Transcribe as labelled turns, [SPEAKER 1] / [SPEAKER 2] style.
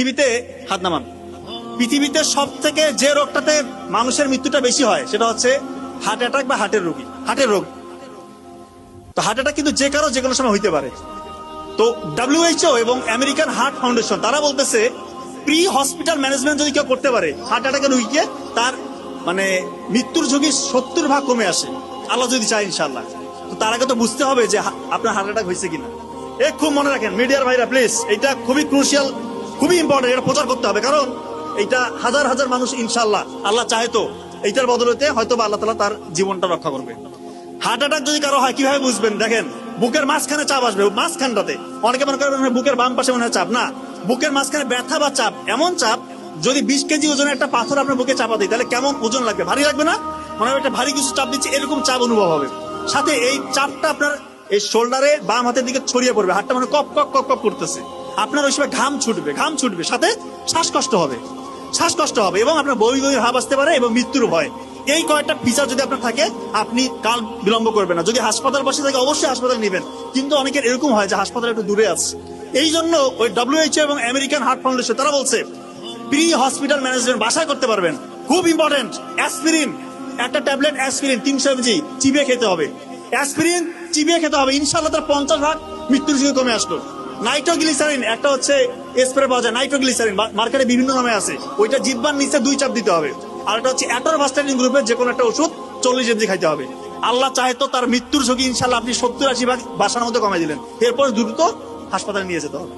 [SPEAKER 1] পৃথিবীতে হাত নামান। পৃথিবীতে সব থেকে যে রোগটাতে মানুষের মৃত্যুটা বেশি হয় সেটা হচ্ছে হার্ট অ্যাটাক বা হার্টের রোগী, হার্টের রোগ। তো হার্ট অ্যাটাক কিন্তু যে কারো যে কোনো সময় হইতে পারে। তো WHO এবং আমেরিকান হার্ট ফাউন্ডেশন তারা বলতেছে প্রি হসপিটাল ম্যানেজমেন্ট যদি কেউ করতে পারে হার্ট অ্যাটাকের রোগীকে, তার মানে মৃত্যুর ঝুঁকি 70% কমে আসে, আল্লাহ যদি চায় ইনশাআল্লাহ। তো তার আগে তো বুঝতে হবে যে আপনার হার্ট অ্যাটাক হয়েছে কিনা। খুব মনে রাখেন মিডিয়ার ভাইরা প্লিজ, এটা খুবই ক্রুশিয়াল, খুবই ইম্পর্টেন্ট, এটা প্রচার করতে হবে। কারণ এটা হাজার হাজার মানুষ ইনশাআল্লাহ আল্লাহ চাহে তো এইটার বদলতে হয়তো বা আল্লাহ তাআলা তার জীবনটা রক্ষা করবে। হার্ট অ্যাটাক যদি কারো হয় কিভাবে বুঝবেন? দেখেন, বুকের মাঝখানে চাপ আসবে, মাঝখানটাতে। অনেকে মনে করেন বুকের বাম পাশে মনে হয় চাপ, না, বুকের মাঝখানে ব্যথা বা চাপ, এমন চাপ যদি 20 কেজি ওজনের একটা পাথর আপনার বুকে চাপা দিই তাহলে কেমন ওজন লাগবে? ভারী লাগবে না? মনে হয় একটা ভারী কিছু চাপ দিচ্ছে, এরকম চাপ অনুভব হবে। সাথে এই চাপটা আপনার এই শোল্ডারে বাম হাতের দিকে ছড়িয়ে পড়বে, হাতটা মানে কপ কপ কপ কপ করতেছে, আপনার ওই সময় ঘাম ছুটবে, সাথে শ্বাসকষ্ট হবে এবং আপনার বমি ভাব আসতে পারে এবং মৃত্যুর ভয়। এই কয়েকটা ফিচার যদি আপনার থাকে আপনি কাল বিলম্ব করবেন না। যদি হাসপাতাল বসে থাকে অবশ্যই হাসপাতাল নেবেন, কিন্তু অনেকের এরকম হয় যে হাসপাতাল একটু দূরে আছে। এই জন্য ওই WHO এবং আমেরিকান হার্ট ফাউন্ডেশন তারা বলছে প্রি হসপিটাল ম্যানেজমেন্ট বাসায় করতে পারবেন। খুব ইম্পর্টেন্ট, অ্যাসপিরিন, একটা ট্যাবলেট অ্যাসপিরিন 300 mg চিবিয়ে খেতে হবে। অ্যাসপিরিন চিবিয়ে খেতে হবে, ইনশাআল্লাহ তার 50% মৃত্যুর ঝুঁকি কমে আসলো। নাইট্রোগ্লিসারিন একটা হচ্ছে স্প্রে পাওয়া যায়, নাইট্রোগ্লিসারিন মার্কেটে বিভিন্ন নামে আছে, ওইটা জিহ্বার নিচে 2 চাপ দিতে হবে। আর একটা হচ্ছে অ্যাটরভাস্টাটিন গ্রুপের যে কোনো একটা ওষুধ 40 mg খাইতে হবে। আল্লাহ চাহে তো তার মৃত্যুর ঝুঁকি ইনশাআল্লাহ আপনি 70-80% বাসার মধ্যে কমাই দিলেন, এরপর দ্রুত হাসপাতালে নিয়ে যেতে হবে।